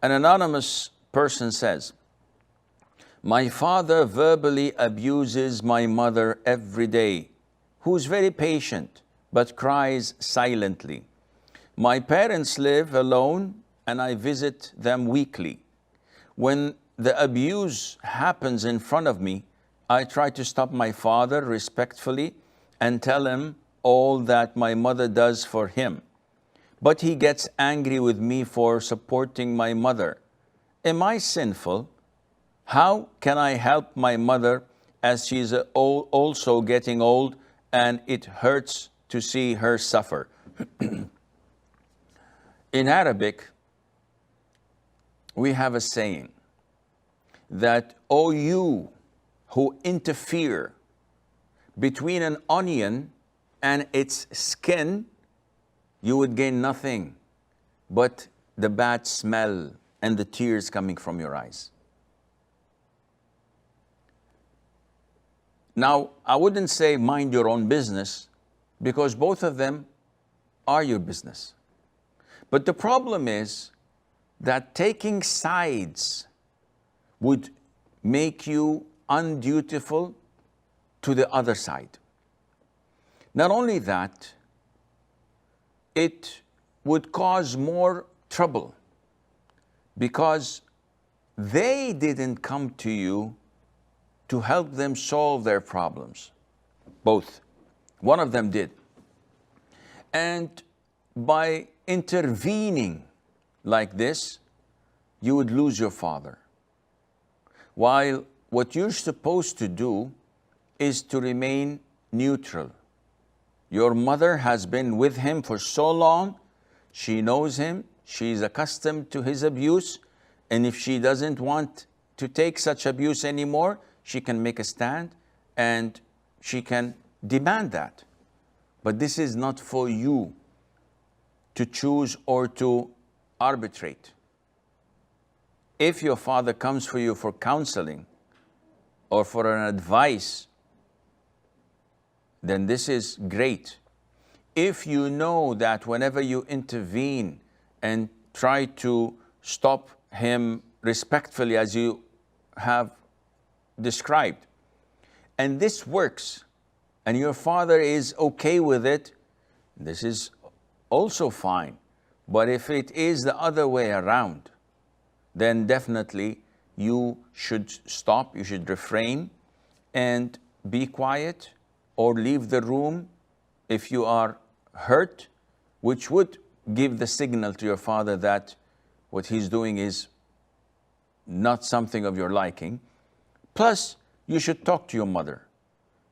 An anonymous person says, my father verbally abuses my mother every day, who's very patient but cries silently. My parents live alone and I visit them weekly. When the abuse happens in front of me, I try to stop my father respectfully and tell him all that my mother does for him. But he gets angry with me for supporting my mother. Am I sinful? How can I help my mother as she's also getting old and it hurts to see her suffer? In Arabic, we have a saying that, "O you who interfere between an onion and its skin, you would gain nothing but the bad smell and the tears coming from your eyes." Now, I wouldn't say mind your own business, because both of them are your business. But the problem is that taking sides would make you undutiful to the other side. Not only that, it would cause more trouble, because they didn't come to you to help them solve their problems. Both. One of them did. And by intervening like this, you would lose your father. While what you're supposed to do is to remain neutral. Your mother has been with him for so long, she knows him, she's accustomed to his abuse, and if she doesn't want to take such abuse anymore, she can make a stand and she can demand that. But this is not for you to choose or to arbitrate. If your father comes for you for counseling or for an advice, then this is great. If you know that whenever you intervene and try to stop him respectfully as you have described, and this works, and your father is okay with it, this is also fine. But if it is the other way around, then definitely you should stop, you should refrain and be quiet, or leave the room if you are hurt, which would give the signal to your father that what he's doing is not something of your liking. Plus, you should talk to your mother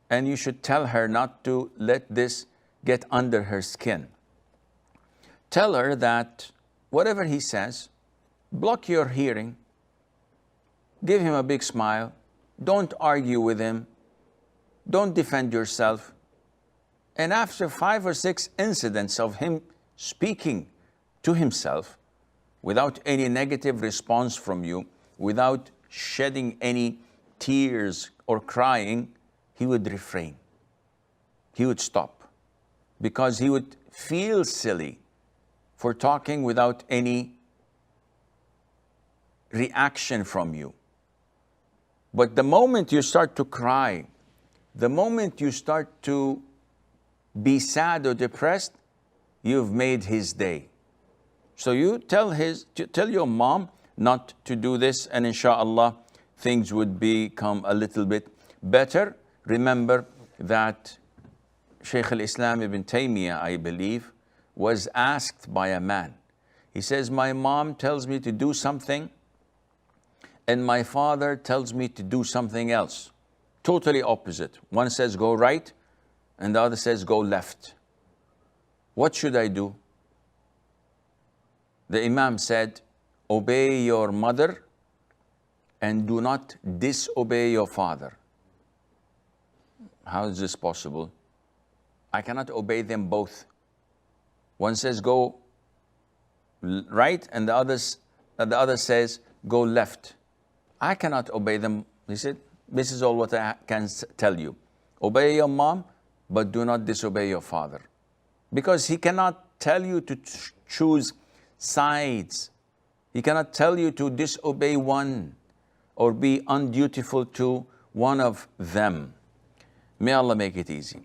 and you should tell her not to let this get under her skin. Tell her that whatever he says, block your hearing, give him a big smile, don't argue with him, don't defend yourself. And after 5 or 6 incidents of him speaking to himself without any negative response from you, without shedding any tears or crying, he would refrain. He would stop, because he would feel silly for talking without any reaction from you. But the moment you start to cry, the moment you start to be sad or depressed, you've made his day. So you tell your mom not to do this, and inshallah, things would become a little bit better. Remember that Sheikh Islam ibn Taymiyyah, I believe, was asked by a man. He says, my mom tells me to do something, and my father tells me to do something else. Totally opposite. One says go right, and the other says go left. What should I do? The Imam said, obey your mother and do not disobey your father. How is this possible? I cannot obey them both. One says go right, and the other says go left. I cannot obey them. He said, this is all what I can tell you. Obey your mom, but do not disobey your father. Because he cannot tell you to choose sides. He cannot tell you to disobey one or be undutiful to one of them. May Allah make it easy.